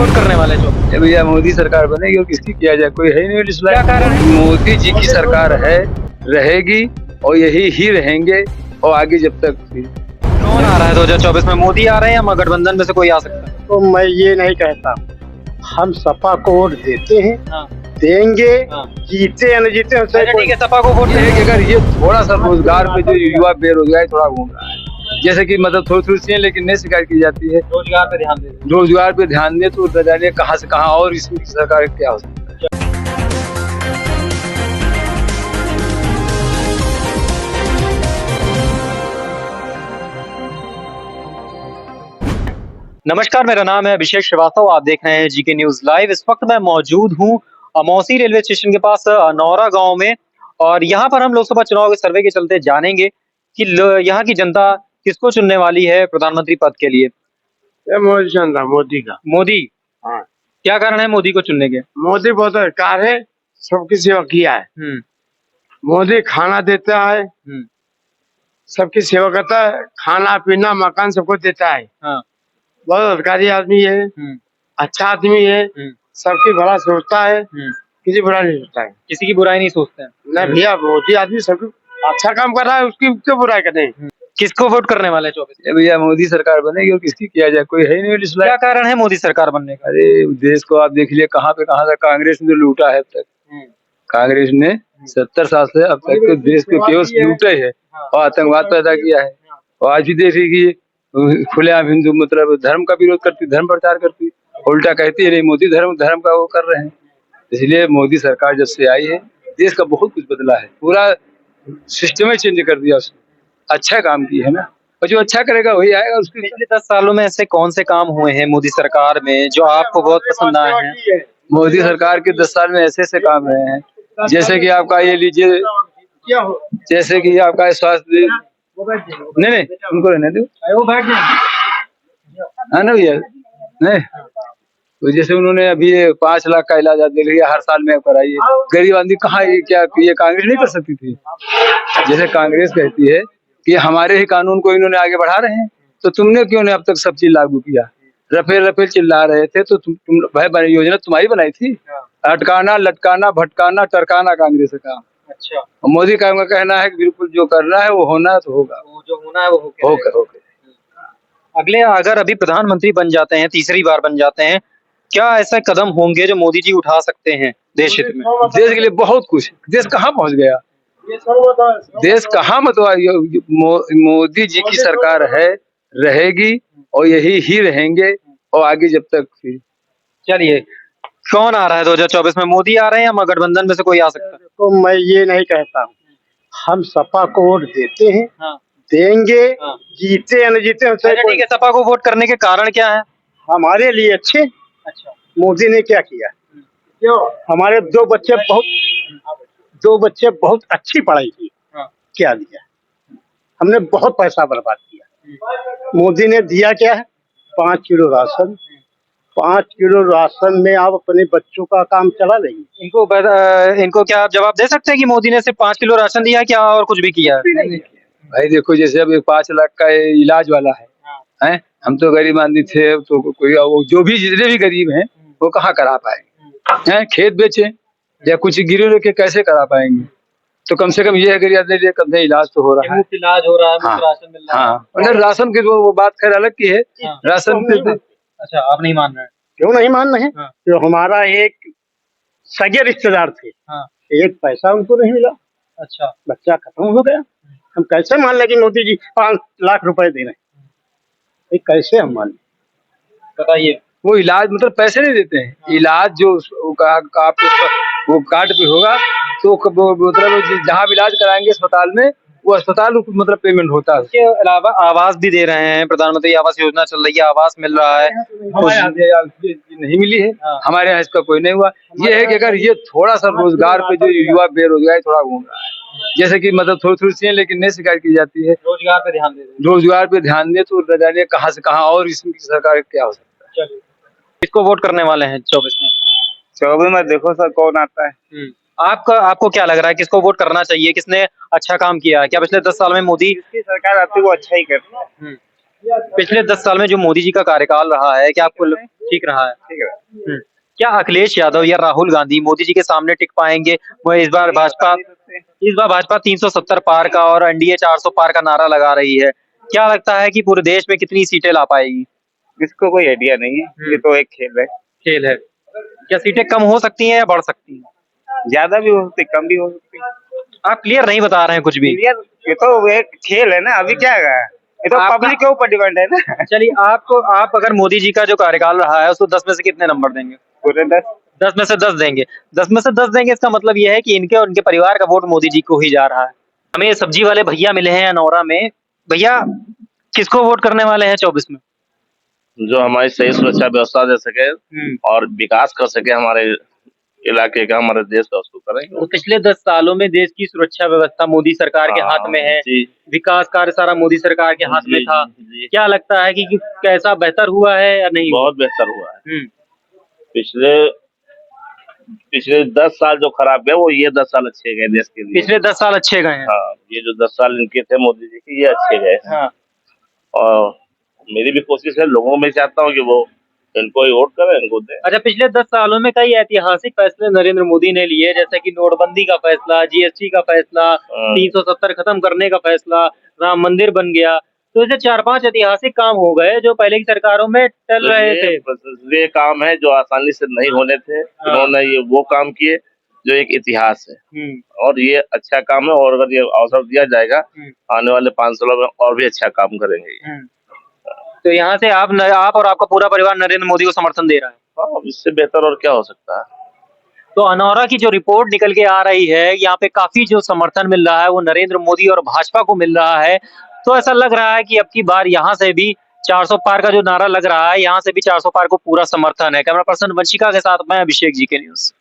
Vote करने वाले जो भैया मोदी सरकार बनेगी और किसकी किया जाए, कोई है ही नहीं डिसलाइक। क्या कारण है? मोदी जी की सरकार है, रहेगी और यही ही रहेंगे और आगे जब तक। कौन आ रहा है 2024 में? मोदी आ रहे हैं या गठबंधन में से कोई आ सकता है? तो मैं ये नहीं कहता, हम सपा को वोट देते हैं, हाँ। देंगे, हाँ। जीते या न जीते हमसे अच्छा ठीक है, सपा को वोट ये है कि अगर ये थोड़ा सा रोजगार पे जो युवा बेरोजगार थोड़ा घूम रहा है, जैसे कि मतलब थोड़ी थोड़ी सी है लेकिन नहीं शिकायत की जाती है। रोजगार पे ध्यान दे रहे हैं। रोजगार पे ध्यान दे तो न जाने कहाँ से कहाँ और इसकी सरकार क्या हो सकता है। नमस्कार, मेरा नाम है अभिषेक श्रीवास्तव। आप देख रहे हैं जीके न्यूज लाइव। इस वक्त मैं मौजूद हूं अमौसी रेलवे स्टेशन के पास नौरा गांव में, और यहां पर हम लोकसभा चुनाव के सर्वे के चलते जानेंगे कि यहां की जनता किसको चुनने वाली है प्रधानमंत्री पद के लिए। मोदी चंदा मोदी का। मोदी? हाँ। क्या कारण है मोदी को चुनने के? मोदी बहुत अधिकार है, सबकी सेवा किया है। मोदी खाना देता है, सबकी सेवा करता है, खाना पीना मकान सबको देता है। हाँ। बहुत अधिकारी आदमी है, अच्छा आदमी है, सबकी भला सोचता है, किसी बुरा नहीं सोचता है। किसी की बुराई नहीं सोचते हैं। नहीं भैया, मोदी आदमी सबकी अच्छा काम कर रहा है, उसकी क्यों बुराई करें। किसको वोट करने वाले 24? भैया मोदी सरकार बनेगी और किसकी किया जाए, कोई है ही नहीं डिसलाइक। क्या कारण है मोदी सरकार बनने का? अरे देश को आप देख लिए कहाँ पे कहाँ तक कांग्रेस ने लूटा है। अब तक कांग्रेस ने 70 साल से अब तक तो देश को केवल लूटे है और आतंकवाद पैदा किया है। और आज भी देखिए खुलेआम हिंदू मतलब धर्म का विरोध करती, धर्म प्रचार करती, उल्टा कहती है नहीं मोदी धर्म का वो कर रहे हैं। इसलिए मोदी सरकार जब से आई है देश का बहुत कुछ बदला है, पूरा सिस्टम ही चेंज कर दिया उसने। अच्छा काम की है ना, और जो अच्छा करेगा वही आएगा। उसके पिछले 10 सालों में ऐसे कौन से काम हुए हैं मोदी सरकार में जो आपको बहुत पसंद आए हैं? मोदी सरकार के 10 साल में ऐसे काम रहे हैं, जैसे कि आपका ये लीजिए, जैसे कि आपका स्वास्थ्य नहीं उनको रहने दो, है ना भैया। नहीं तो जैसे उन्होंने अभी 5 लाख का इलाज दे लिया, हर साल में कराइए। गरीब आदमी कहाँ, ये क्या ये कांग्रेस नहीं कर सकती थी? जैसे कांग्रेस कहती है कि हमारे ही कानून को इन्होंने आगे बढ़ा रहे हैं, तो तुमने क्यों नहीं अब तक सब चीज लागू किया? रफेल चिल्ला रहे थे तो तुम भाई योजना तुम्हारी बनाई थी। अटकाना लटकाना भटकाना टरकाना कांग्रेस का काम। अच्छा। मोदी का कहना है कि बिल्कुल जो करना है वो होना है तो होगा, वो जो होना है वो होकर अगले अगर अभी प्रधानमंत्री बन जाते हैं, तीसरी बार बन जाते हैं, क्या ऐसे कदम होंगे जो मोदी जी उठा सकते हैं देश हित में? देश के लिए बहुत कुछ। देश कहाँ पहुंच गया, देश कहाँ मतलब मोदी जी की सरकार है, रहेगी और यही ही रहेंगे और आगे जब तक। चलिए, कौन आ रहा है 2024 में? मोदी आ रहे हैं या गठबंधन में से कोई आ सकता है? तो मैं ये नहीं कहता, हम सपा को वोट देते हैं, हाँ। देंगे, जीते या न जीते हमसे। अच्छा ठीक है, सपा को वोट करने के कारण क्या है? हमारे लिए अच्छे। अच्छा। मोदी ने क्या किया? क्यों? हमारे दो बच्चे बहुत अच्छी पढ़ाई की। हाँ। क्या दिया? हमने बहुत पैसा बर्बाद किया। मोदी ने दिया क्या है? 5 किलो राशन। 5 किलो राशन में आप अपने बच्चों का काम चला लेंगे? इनको क्या आप जवाब दे सकते हैं कि मोदी ने सिर्फ 5 किलो राशन दिया है, क्या और कुछ भी किया है? भाई देखो, जैसे अब 5 लाख का इलाज वाला है, हम तो गरीब आदमी थे, तो कोई जो भी जितने भी गरीब हैं वो कहाँ करा पाएंगे? हैं खेत बेचे या कुछ गिरवी रखे कैसे करा पाएंगे? तो कम से कम ये है गरीब कम से इलाज तो हो रहा है, मुफ्त इलाज हो रहा है, मुफ्त राशन मिल रहा है। हाँ, राशन की वो बात खैर अलग की है। राशन के अच्छा, आप नहीं मान रहे हैं? क्यों नहीं मान रहे? तो हमारा एक सगे रिश्तेदार थे, एक पैसा उनको नहीं मिला। अच्छा। बच्चा खत्म हो गया। हम कैसे मान लें कि मोदी जी 5 लाख रुपए दे रहे हैं? कैसे हम मान लें? बताइए। वो इलाज मतलब पैसे नहीं देते हैं, इलाज जो वो कार्ड पे होगा तो मतलब जहाँ भी इलाज कराएंगे अस्पताल में, वो अस्पताल मतलब पेमेंट होता है। इसके अलावा आवास भी दे रहे हैं, प्रधानमंत्री आवास योजना चल रही है, आवास मिल रहा है। नहीं मिली है, हमारे यहाँ इसका कोई नहीं हुआ। ये है कि अगर ये थोड़ा सा रोजगार पे जो युवा बेरोजगार थोड़ा घूम रहा है, जैसे कि मतलब थोड़ी थोड़ी सी लेकिन नहीं शिकायत की जाती है। रोजगार पे ध्यान दे, रोजगार पे ध्यान दे तो न जाने कहाँ से कहाँ और इसकी सरकार क्या हो सकता है। किसको वोट करने वाले हैं 24 में? 24 में देखो सर कौन आता है। आपको क्या लग रहा है, किसको वोट करना चाहिए? किसने अच्छा काम किया है? क्या पिछले 10 साल में मोदी की सरकार आती है वो अच्छा ही करती है। पिछले 10 साल में जो मोदी जी का कार्यकाल रहा है, क्या आपको ठीक रहा है? ठीक है। क्या अखिलेश यादव या राहुल गांधी मोदी जी के सामने टिक पाएंगे? वो इस बार भाजपा 370 पार का और एनडीए 400 पार का नारा लगा रही है। क्या लगता है कि पूरे देश में कितनी सीटें ला पाएगी? इसको कोई आइडिया नहीं है, ये तो एक खेल है। क्या सीटें कम हो सकती हैं या बढ़ सकती हैं? ज्यादा भी हो सकती, कम भी हो सकती। आप क्लियर नहीं बता रहे हैं कुछ भी। क्लियर, ये तो एक खेल है ना, अभी क्या है, ये तो पब्लिक के ऊपर डिपेंड है ना। चलिए आप अगर मोदी जी का जो कार्यकाल रहा है उसको 10 में से कितने नंबर देंगे? पूरे 10। 10 में से 10 देंगे। 10 में से 10 देंगे, इसका मतलब ये है कि इनके और उनके परिवार का वोट मोदी जी को ही जा रहा है। हमें सब्जी वाले भैया मिले हैं अनौरा में। भैया, किसको वोट करने वाले हैं 24 में? जो हमारी सही सुरक्षा व्यवस्था दे सके और विकास कर सके हमारे इलाके का, हमारे देश का, उसको करेंगे। तो पिछले 10 सालों में देश की सुरक्षा व्यवस्था मोदी सरकार के हाथ में है, विकास कार्य सारा मोदी सरकार के हाथ में था। क्या लगता है कि कैसा बेहतर हुआ है या नहीं? बहुत बेहतर हुआ है। पिछले 10 साल जो खराब गए, वो ये 10 साल अच्छे गए देश के लिए। पिछले 10 साल अच्छे गए हैं। हाँ, ये जो 10 साल इनके थे मोदी जी के, ये अच्छे गए। हाँ। और मेरी भी कोशिश है, लोगों में चाहता हूँ कि वो इनको ही वोट करें, इनको दें। अच्छा, पिछले 10 सालों में कई ऐतिहासिक फैसले नरेंद्र मोदी ने लिए, जैसे कि नोटबंदी का फैसला, जीएसटी का फैसला, 370 खत्म करने का फैसला, राम मंदिर बन गया। तो ऐसे 4-5 ऐतिहासिक काम हो गए जो पहले की सरकारों में टल रहे थे। ये काम है जो आसानी से नहीं होने थे, इन्होंने ये वो काम किए जो एक इतिहास है। और ये अच्छा काम है, और अगर ये अवसर दिया जाएगा आने वाले 5 सालों में और भी अच्छा काम करेंगे। तो यहाँ से आप और आपका पूरा परिवार नरेंद्र मोदी को समर्थन दे रहा है? हाँ, इससे बेहतर और क्या हो सकता है। तो अनौरा की जो रिपोर्ट निकल के आ रही है, यहाँ पे काफी जो समर्थन मिल रहा है वो नरेंद्र मोदी और भाजपा को मिल रहा है। तो ऐसा लग रहा है कि अब की बार यहाँ से भी 400 पार का जो नारा लग रहा है, यहाँ से भी 400 पार को पूरा समर्थन है। कैमरा पर्सन वंशिका के साथ मैं अभिषेक, जीके न्यूज।